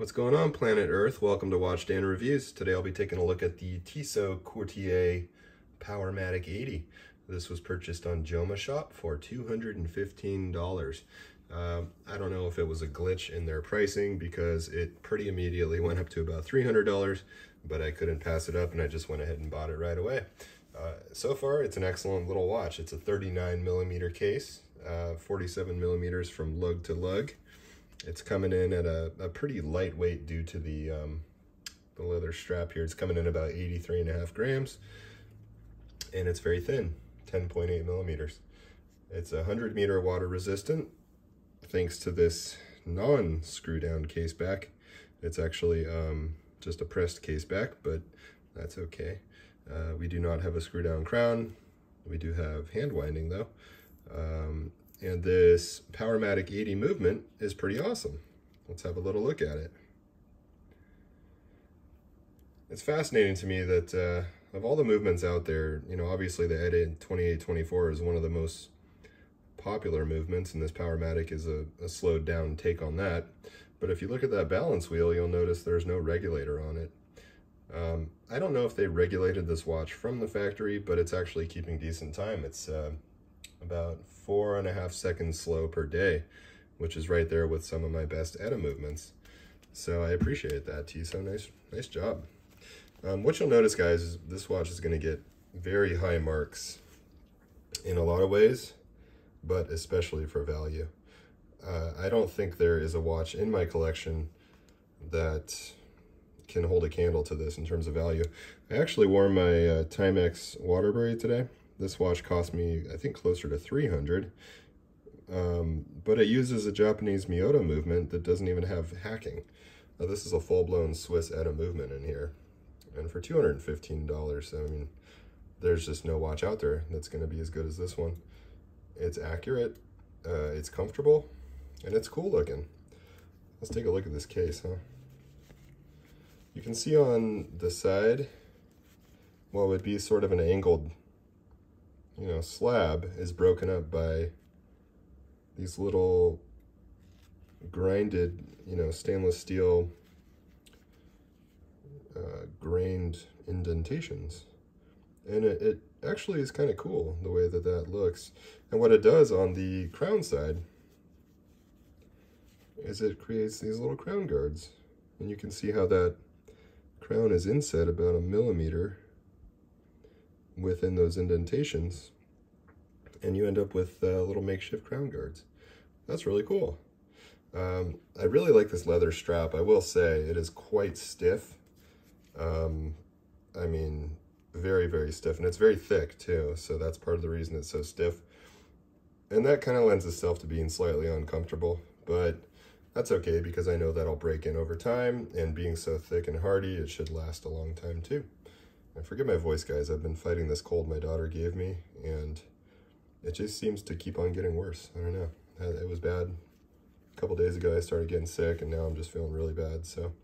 What's going on, planet Earth? Welcome to Watch Dan Reviews. Today I'll be taking a look at the Tissot Courtier Powermatic 80. This was purchased on JomaShop for $215. I don't know if it was a glitch in their pricing because it pretty immediately went up to about $300, but I couldn't pass it up and I just went ahead and bought it right away. So far, it's an excellent little watch. It's a 39 millimeter case, 47 millimeters from lug to lug. It's coming in at a pretty lightweight due to the leather strap here. It's coming in about 83.5 grams, and it's very thin, 10.8 millimeters. It's 100 meter water resistant, thanks to this non-screw down case back. It's actually just a pressed case back, but that's okay. We do not have a screw down crown. We do have hand winding though. And this Powermatic 80 movement is pretty awesome. Let's have a little look at it. It's fascinating to me that of all the movements out there, you know, obviously the EDIT 2824 is one of the most popular movements, and this Powermatic is a slowed down take on that. But if you look at that balance wheel, you'll notice there's no regulator on it. I don't know if they regulated this watch from the factory, but it's actually keeping decent time. It's about 4.5 seconds slow per day, which is right there with some of my best ETA movements. So I appreciate that, Tissot. Nice job. What you'll notice, guys, is this watch is going to get very high marks in a lot of ways, but especially for value. I don't think there is a watch in my collection that can hold a candle to this in terms of value. I actually wore my Timex Waterbury today. This watch cost me, I think, closer to $300, but it uses a Japanese Miyota movement that doesn't even have hacking. Now, this is a full-blown Swiss ETA movement in here, and for $215, I mean, there's just no watch out there that's going to be as good as this one. It's accurate, it's comfortable, and it's cool looking. Let's take a look at this case, huh? You can see on the side, what would be sort of an angled, you know, slab is broken up by these little grinded, you know, stainless steel grained indentations. And it actually is kind of cool the way that that looks. And what it does on the crown side is it creates these little crown guards. And you can see how that crown is inset about 1 millimeter within those indentations, and you end up with little makeshift crown guards. That's really cool. I really like this leather strap. I will say it is quite stiff. I mean, very, very stiff, and it's very thick too, so that's part of the reason it's so stiff. And that kind of lends itself to being slightly uncomfortable, but that's okay because I know that'll break in over time, and being so thick and hardy, it should last a long time too. And forgive my voice, guys. I've been fighting this cold my daughter gave me, and it just seems to keep on getting worse. I don't know. It was bad a couple days ago. I started getting sick, and now I'm just feeling really bad. So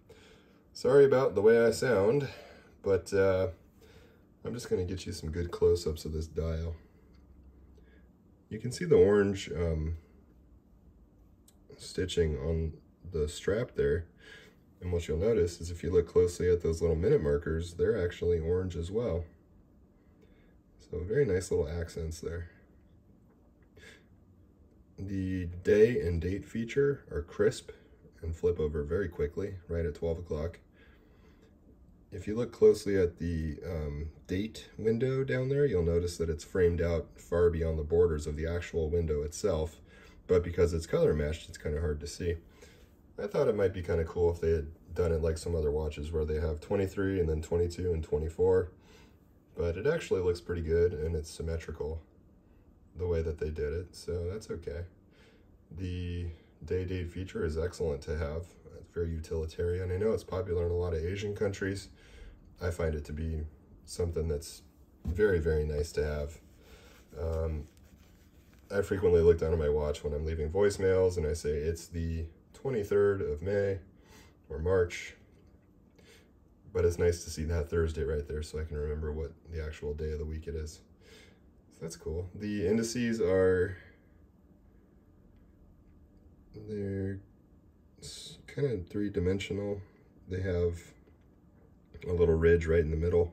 sorry about the way I sound, but I'm just going to get you some good close-ups of this dial. You can see the orange stitching on the strap there. And what you'll notice is if you look closely at those little minute markers, they're actually orange as well. So very nice little accents there. The day and date feature are crisp and flip over very quickly, right at 12 o'clock. If you look closely at the date window down there, you'll notice that it's framed out far beyond the borders of the actual window itself, but because it's color matched, it's kind of hard to see. I thought it might be kind of cool if they had done it like some other watches where they have 23 and then 22 and 24, but it actually looks pretty good and it's symmetrical the way that they did it, so that's okay. The day date feature is excellent to have. It's very utilitarian. I know it's popular in a lot of Asian countries. I find it to be something that's very, very nice to have. I frequently look down at my watch when I'm leaving voicemails and I say it's the 23rd of May or March, but it's nice to see that Thursday right there so I can remember what the actual day of the week it is. So that's cool. The indices are, they're It's kind of three-dimensional. They have a little ridge right in the middle,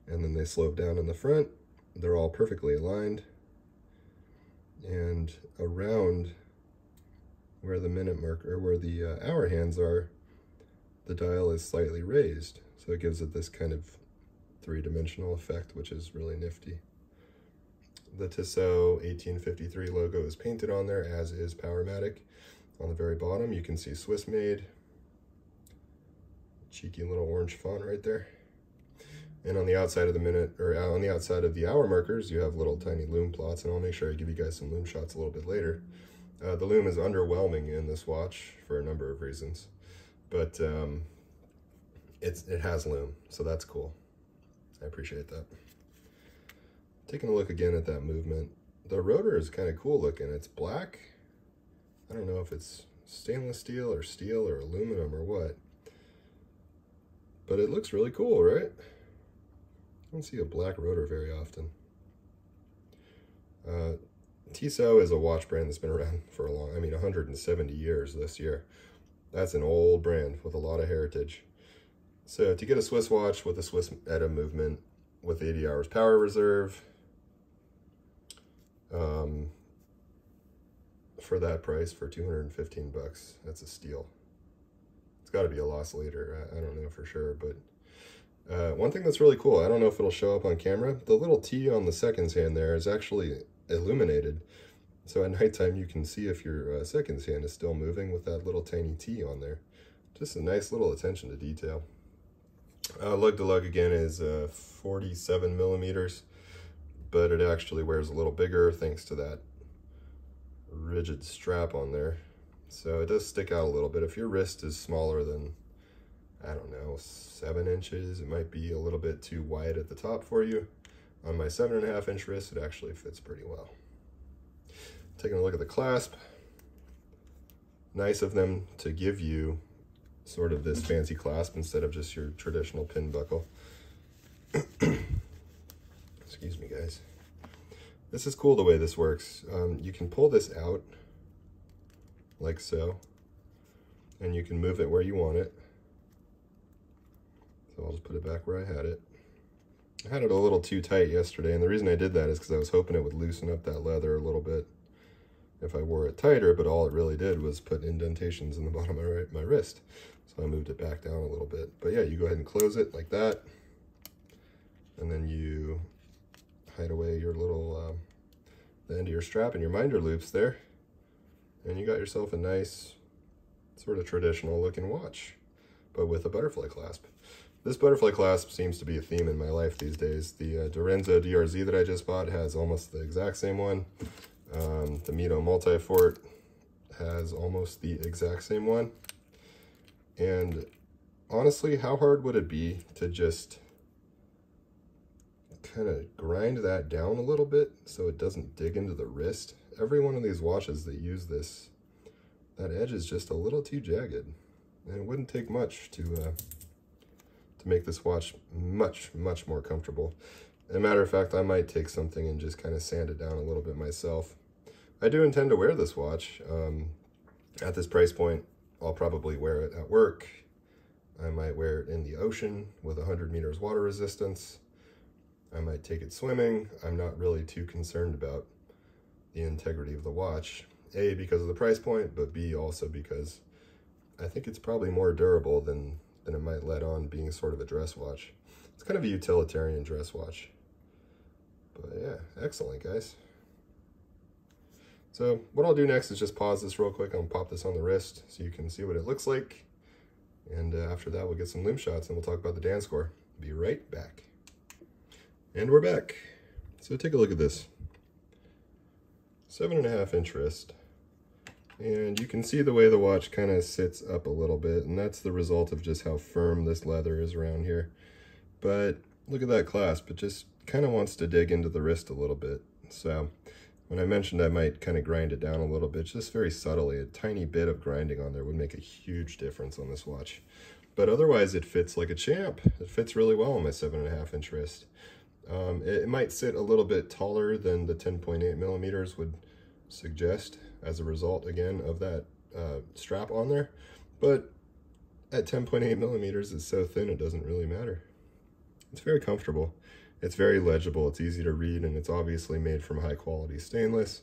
and then they slope down in the front. They're all perfectly aligned. And around where the minute marker, or where the hour hands are, the dial is slightly raised. So it gives it this kind of three-dimensional effect, which is really nifty. The Tissot 1853 logo is painted on there, as is Powermatic. On the very bottom, you can see Swiss made. Cheeky little orange font right there. And on the outside of the minute, or on the outside of the hour markers, you have little tiny lume plots, and I'll make sure I give you guys some lume shots a little bit later. The lume is underwhelming in this watch for a number of reasons, but it has lume, so that's cool. I appreciate that. Taking a look again at that movement, the rotor is kind of cool looking. It's black. I don't know if it's stainless steel or aluminum or what, but it looks really cool, right? I don't see a black rotor very often. Tissot is a watch brand that's been around for a long, 170 years this year. That's an old brand with a lot of heritage. So to get a Swiss watch with a Swiss ETA movement with 80 hours power reserve, for that price, for 215 bucks, that's a steal. It's got to be a loss leader. I don't know for sure, but one thing that's really cool, I don't know if it'll show up on camera, the little T on the seconds hand there is actually illuminated. So at nighttime you can see if your seconds hand is still moving with that little tiny T on there. Just a nice little attention to detail. Lug to lug again is 47 millimeters, but it actually wears a little bigger thanks to that rigid strap on there. So it does stick out a little bit. If your wrist is smaller than, I don't know, 7 inches, it might be a little bit too wide at the top for you. On my 7.5 inch wrist, it actually fits pretty well. Taking a look at the clasp. Nice of them to give you sort of this fancy clasp instead of just your traditional pin buckle. Excuse me, guys. This is cool the way this works. You can pull this out like so, and you can move it where you want it. So I'll just put it back where I had it. I had it a little too tight yesterday, and the reason I did that is because I was hoping it would loosen up that leather a little bit if I wore it tighter, but all it really did was put indentations in the bottom of my wrist. So I moved it back down a little bit. But yeah, you go ahead and close it like that, and then you hide away your little, the end of your strap and your minder loops there, and you got yourself a nice, sort of traditional looking watch, but with a butterfly clasp. This butterfly clasp seems to be a theme in my life these days. The Dorenzo DRZ that I just bought has almost the exact same one. The Mito Multifort has almost the exact same one. And honestly, how hard would it be to just kind of grind that down a little bit so it doesn't dig into the wrist? Every one of these watches that use this, that edge is just a little too jagged. And it wouldn't take much to make this watch much, much more comfortable. As a matter of fact, I might take something and just kind of sand it down a little bit myself. I do intend to wear this watch. At this price point, I'll probably wear it at work. I might wear it in the ocean with 100 meters water resistance. I might take it swimming. I'm not really too concerned about the integrity of the watch. A, because of the price point, but B, also because I think it's probably more durable than it might let on being sort of a dress watch. It's kind of a utilitarian dress watch. But yeah, excellent, guys. So what I'll do next is just pause this real quick. I'll pop this on the wrist so you can see what it looks like. And after that, we'll get some lume shots and we'll talk about the Dan score. Be right back. And we're back. So take a look at this. 7.5 inch wrist. And you can see the way the watch kind of sits up a little bit, and that's the result of just how firm this leather is around here. But look at that clasp. It just kind of wants to dig into the wrist a little bit. So when I mentioned I might kind of grind it down a little bit, just very subtly, a tiny bit of grinding on there would make a huge difference on this watch. But otherwise it fits like a champ. It fits really well on my 7.5 inch wrist. It might sit a little bit taller than the 10.8 millimeters would suggest as a result, again, of that strap on there, but at 10.8 millimeters, it's so thin it doesn't really matter. It's very comfortable. It's very legible. It's easy to read, and it's obviously made from high quality stainless.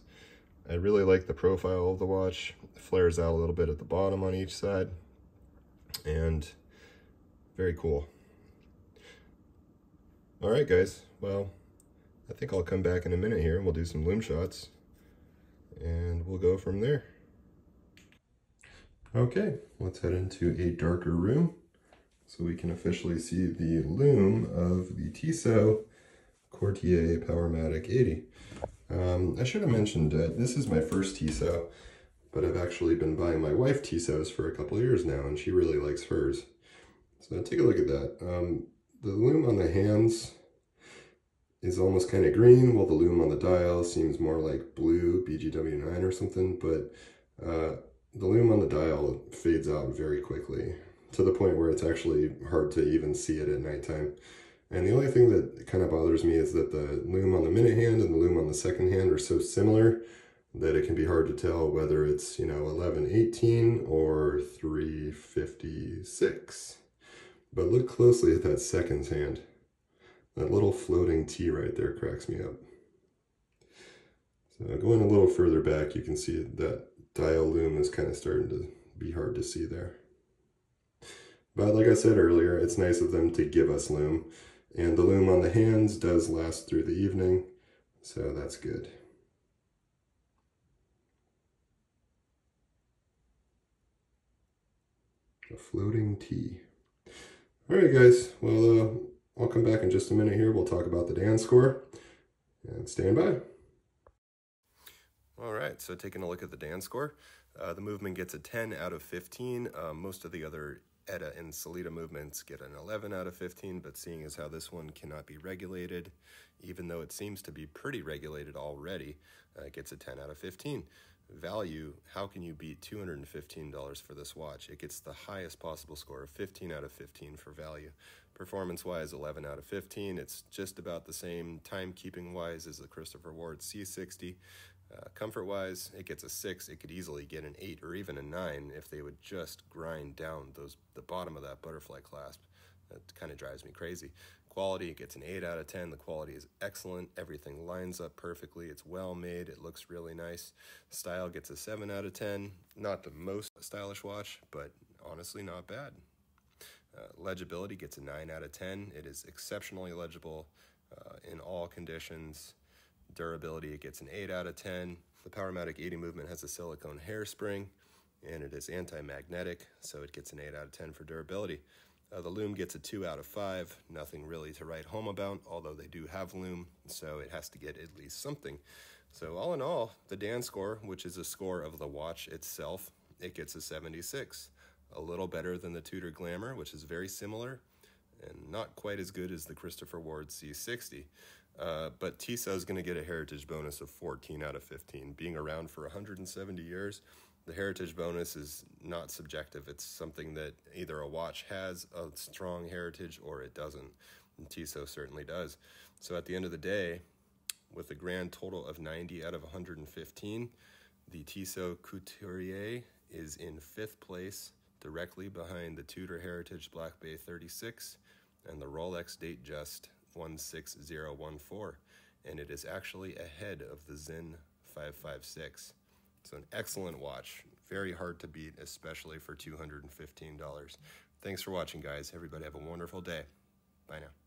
I really like the profile of the watch. It flares out a little bit at the bottom on each side, and very cool. All right, guys. Well, I think I'll come back in a minute here and we'll do some lume shots and we'll go from there. Okay, let's head into a darker room so we can officially see the lume of the Tissot Courtier Powermatic 80. I should have mentioned that this is my first Tissot, but I've actually been buying my wife Tissots for a couple of years now, and she really likes hers. So take a look at that. The lume on the hands is almost kind of green, while the lume on the dial seems more like blue, BGW9 or something, but the lume on the dial fades out very quickly, to the point where it's actually hard to even see it at nighttime. And the only thing that kind of bothers me is that the lume on the minute hand and the lume on the second hand are so similar that it can be hard to tell whether it's, 1118 or 356. But look closely at that seconds hand. That little floating T right there cracks me up. So going a little further back, you can see that dial lume is kind of starting to be hard to see there. But like I said earlier, it's nice of them to give us lume. And the lume on the hands does last through the evening, so that's good. A floating T. All right, guys. Well, I'll come back in just a minute here. We'll talk about the Dan score, and stand by. All right, so taking a look at the Dan score, the movement gets a 10 out of 15. Most of the other ETA and Sellita movements get an 11 out of 15, but seeing as how this one cannot be regulated, even though it seems to be pretty regulated already, it gets a 10 out of 15. Value, how can you beat $215 for this watch? It gets the highest possible score of 15 out of 15 for value. Performance-wise, 11 out of 15. It's just about the same timekeeping-wise as the Christopher Ward C60. Comfort-wise, it gets a 6. It could easily get an 8 or even a 9 if they would just grind down the bottom of that butterfly clasp. That kind of drives me crazy. Quality, it gets an 8 out of 10. The quality is excellent. Everything lines up perfectly. It's well made. It looks really nice. Style gets a 7 out of 10. Not the most stylish watch, but honestly not bad. Legibility gets a 9 out of 10. It is exceptionally legible in all conditions. Durability, it gets an 8 out of 10. The Powermatic 80 movement has a silicone hairspring, and it is anti-magnetic, so it gets an 8 out of 10 for durability. The lume gets a 2 out of 5. Nothing really to write home about, although they do have lume, so it has to get at least something. So all in all, the Dan score, which is a score of the watch itself, it gets a 76. A little better than the Tudor Glamour, which is very similar, and not quite as good as the Christopher Ward C60. But Tissot is going to get a heritage bonus of 14 out of 15. Being around for 170 years, the heritage bonus is not subjective. It's something that either a watch has a strong heritage or it doesn't. And Tissot certainly does. So at the end of the day, with a grand total of 90 out of 115, the Tissot Couturier is in 5th place, directly behind the Tudor Heritage Black Bay 36 and the Rolex Datejust 16014, and it is actually ahead of the Sinn 556. So an excellent watch, very hard to beat, especially for $215. Thanks for watching, guys. Everybody have a wonderful day. Bye now.